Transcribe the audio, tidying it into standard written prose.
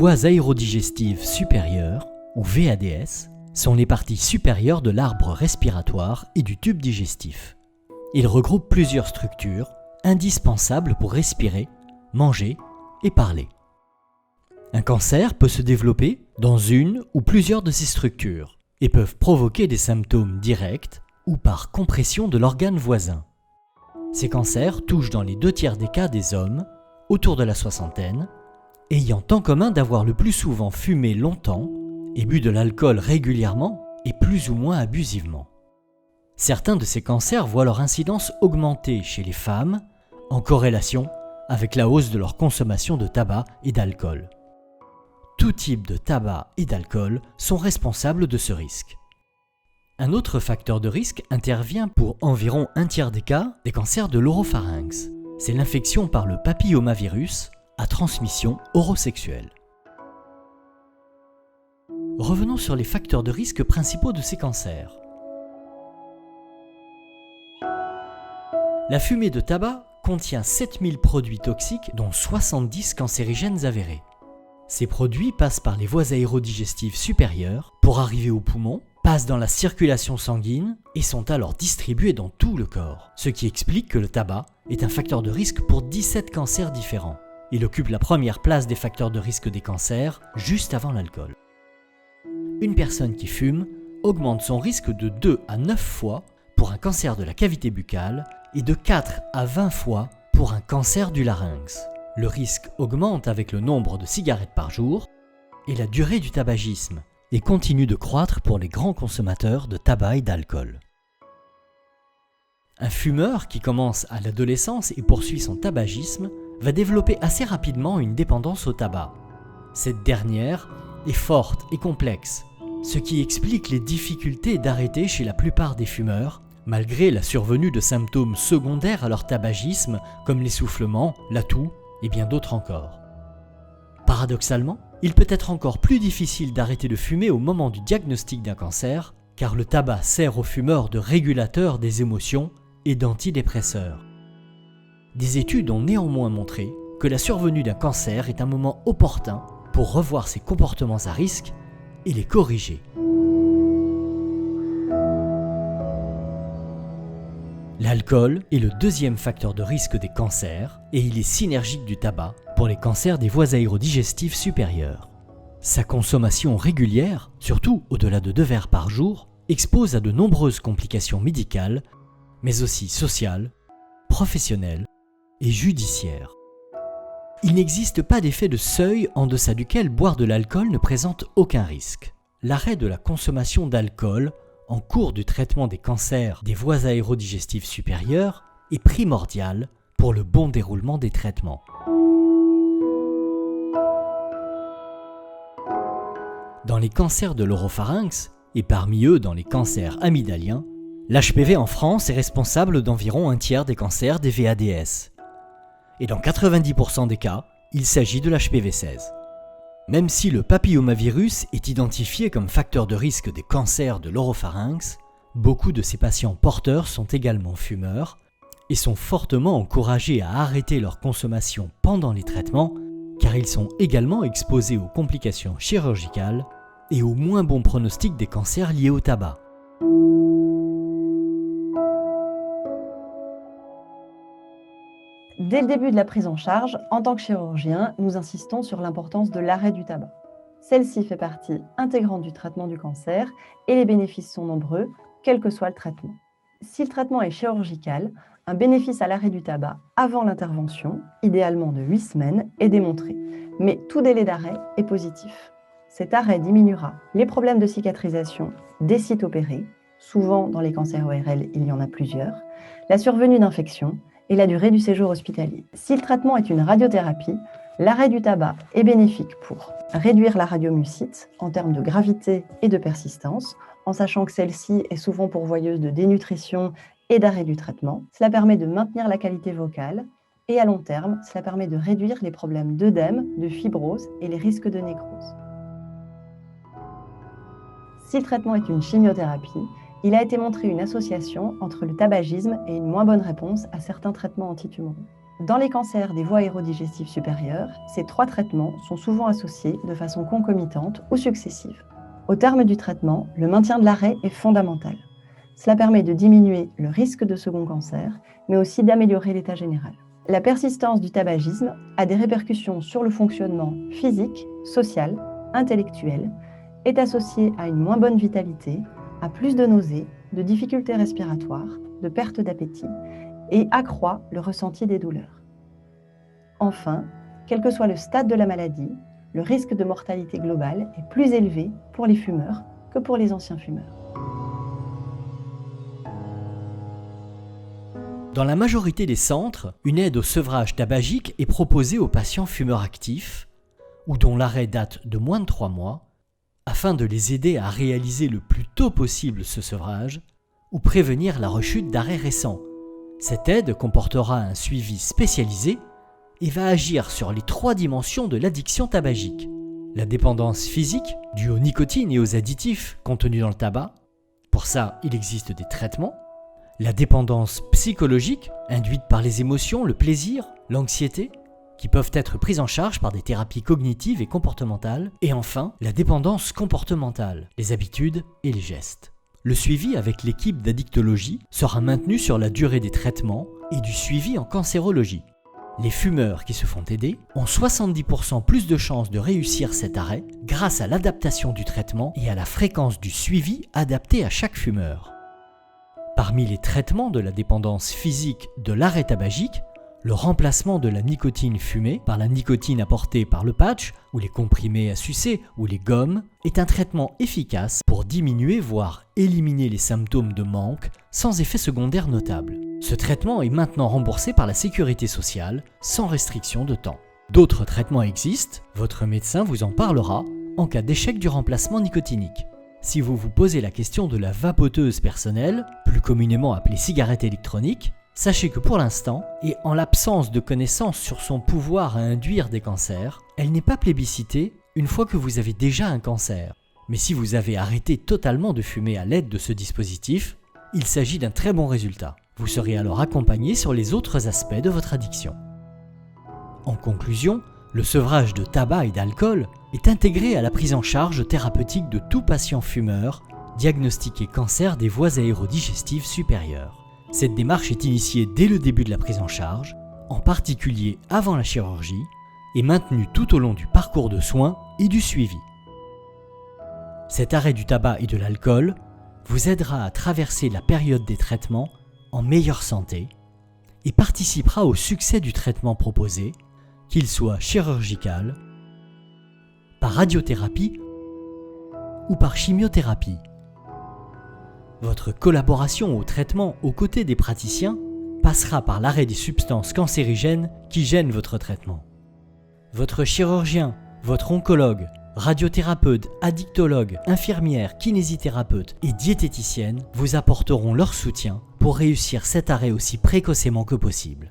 voies aérodigestives supérieures, ou VADS, sont les parties supérieures de l'arbre respiratoire et du tube digestif. Ils regroupent plusieurs structures indispensables pour respirer, manger et parler. Un cancer peut se développer dans une ou plusieurs de ces structures et peuvent provoquer des symptômes directs ou par compression de l'organe voisin. Ces cancers touchent dans les 2/3 des cas des hommes, autour de la soixantaine, ayant en commun d'avoir le plus souvent fumé longtemps et bu de l'alcool régulièrement et plus ou moins abusivement. Certains de ces cancers voient leur incidence augmenter chez les femmes en corrélation avec la hausse de leur consommation de tabac et d'alcool. Tout type de tabac et d'alcool sont responsables de ce risque. Un autre facteur de risque intervient pour environ 1/3 des cas des cancers de l'oropharynx. C'est l'infection par le papillomavirus à transmission orosexuelle. Revenons sur les facteurs de risque principaux de ces cancers. La fumée de tabac contient 7000 produits toxiques dont 70 cancérigènes avérés. Ces produits passent par les voies aérodigestives supérieures pour arriver aux poumons, passent dans la circulation sanguine et sont alors distribués dans tout le corps, ce qui explique que le tabac est un facteur de risque pour 17 cancers différents. Il occupe la première place des facteurs de risque des cancers, juste avant l'alcool. Une personne qui fume augmente son risque de 2 à 9 fois pour un cancer de la cavité buccale et de 4 à 20 fois pour un cancer du larynx. Le risque augmente avec le nombre de cigarettes par jour et la durée du tabagisme et continue de croître pour les grands consommateurs de tabac et d'alcool. Un fumeur qui commence à l'adolescence et poursuit son tabagisme va développer assez rapidement une dépendance au tabac. Cette dernière est forte et complexe, ce qui explique les difficultés d'arrêter chez la plupart des fumeurs, malgré la survenue de symptômes secondaires à leur tabagisme comme l'essoufflement, la toux et bien d'autres encore. Paradoxalement, il peut être encore plus difficile d'arrêter de fumer au moment du diagnostic d'un cancer, car le tabac sert aux fumeurs de régulateur des émotions et d'antidépresseur. Des études ont néanmoins montré que la survenue d'un cancer est un moment opportun pour revoir ses comportements à risque et les corriger. L'alcool est le deuxième facteur de risque des cancers et il est synergique du tabac pour les cancers des voies aérodigestives supérieures. Sa consommation régulière, surtout au-delà de 2 verres par jour, expose à de nombreuses complications médicales, mais aussi sociales, professionnelles et judiciaires. Il n'existe pas d'effet de seuil en deçà duquel boire de l'alcool ne présente aucun risque. L'arrêt de la consommation d'alcool en cours du traitement des cancers des voies aérodigestives supérieures est primordial pour le bon déroulement des traitements. Dans les cancers de l'oropharynx, et parmi eux dans les cancers amygdaliens, l'HPV en France est responsable d'environ 1/3 des cancers des VADS. Et dans 90% des cas, il s'agit de l'HPV-16. Même si le papillomavirus est identifié comme facteur de risque des cancers de l'oropharynx, beaucoup de ces patients porteurs sont également fumeurs et sont fortement encouragés à arrêter leur consommation pendant les traitements car ils sont également exposés aux complications chirurgicales et au moins bon pronostic des cancers liés au tabac. Dès le début de la prise en charge, en tant que chirurgien, nous insistons sur l'importance de l'arrêt du tabac. Celle-ci fait partie intégrante du traitement du cancer et les bénéfices sont nombreux, quel que soit le traitement. Si le traitement est chirurgical, un bénéfice à l'arrêt du tabac avant l'intervention, idéalement de 8 semaines, est démontré. Mais tout délai d'arrêt est positif. Cet arrêt diminuera les problèmes de cicatrisation des sites opérés, souvent dans les cancers ORL il y en a plusieurs, la survenue d'infections, et la durée du séjour hospitalier. Si le traitement est une radiothérapie, l'arrêt du tabac est bénéfique pour réduire la radiomyocite en termes de gravité et de persistance, en sachant que celle-ci est souvent pourvoyeuse de dénutrition et d'arrêt du traitement. Cela permet de maintenir la qualité vocale et à long terme, cela permet de réduire les problèmes d'œdème, de fibrose et les risques de nécrose. Si le traitement est une chimiothérapie, il a été montré une association entre le tabagisme et une moins bonne réponse à certains traitements antitumoraux. Dans les cancers des voies aérodigestives supérieures, ces 3 traitements sont souvent associés de façon concomitante ou successive. Au terme du traitement, le maintien de l'arrêt est fondamental. Cela permet de diminuer le risque de second cancer, mais aussi d'améliorer l'état général. La persistance du tabagisme a des répercussions sur le fonctionnement physique, social, intellectuel, est associée à une moins bonne vitalité, à plus de nausées, de difficultés respiratoires, de perte d'appétit et accroît le ressenti des douleurs. Enfin, quel que soit le stade de la maladie, le risque de mortalité globale est plus élevé pour les fumeurs que pour les anciens fumeurs. Dans la majorité des centres, une aide au sevrage tabagique est proposée aux patients fumeurs actifs ou dont l'arrêt date de moins de 3 mois, afin de les aider à réaliser le plus tôt possible ce sevrage ou prévenir la rechute d'arrêts récents. Cette aide comportera un suivi spécialisé et va agir sur les 3 dimensions de l'addiction tabagique. La dépendance physique, due aux nicotines et aux additifs contenus dans le tabac. Pour ça, il existe des traitements. La dépendance psychologique, induite par les émotions, le plaisir, l'anxiété, qui peuvent être prises en charge par des thérapies cognitives et comportementales. Et enfin, la dépendance comportementale, les habitudes et les gestes. Le suivi avec l'équipe d'addictologie sera maintenu sur la durée des traitements et du suivi en cancérologie. Les fumeurs qui se font aider ont 70% plus de chances de réussir cet arrêt grâce à l'adaptation du traitement et à la fréquence du suivi adapté à chaque fumeur. Parmi les traitements de la dépendance physique de l'arrêt tabagique, le remplacement de la nicotine fumée par la nicotine apportée par le patch ou les comprimés à sucer ou les gommes est un traitement efficace pour diminuer voire éliminer les symptômes de manque sans effet secondaire notable. Ce traitement est maintenant remboursé par la sécurité sociale sans restriction de temps. D'autres traitements existent, votre médecin vous en parlera en cas d'échec du remplacement nicotinique. Si vous vous posez la question de la vapoteuse personnelle, plus communément appelée cigarette électronique, sachez que pour l'instant, et en l'absence de connaissances sur son pouvoir à induire des cancers, elle n'est pas plébiscitée une fois que vous avez déjà un cancer. Mais si vous avez arrêté totalement de fumer à l'aide de ce dispositif, il s'agit d'un très bon résultat. Vous serez alors accompagné sur les autres aspects de votre addiction. En conclusion, le sevrage de tabac et d'alcool est intégré à la prise en charge thérapeutique de tout patient fumeur diagnostiqué cancer des voies aérodigestives supérieures. Cette démarche est initiée dès le début de la prise en charge, en particulier avant la chirurgie, et maintenue tout au long du parcours de soins et du suivi. Cet arrêt du tabac et de l'alcool vous aidera à traverser la période des traitements en meilleure santé et participera au succès du traitement proposé, qu'il soit chirurgical, par radiothérapie ou par chimiothérapie. Votre collaboration au traitement aux côtés des praticiens passera par l'arrêt des substances cancérigènes qui gênent votre traitement. Votre chirurgien, votre oncologue, radiothérapeute, addictologue, infirmière, kinésithérapeute et diététicienne vous apporteront leur soutien pour réussir cet arrêt aussi précocement que possible.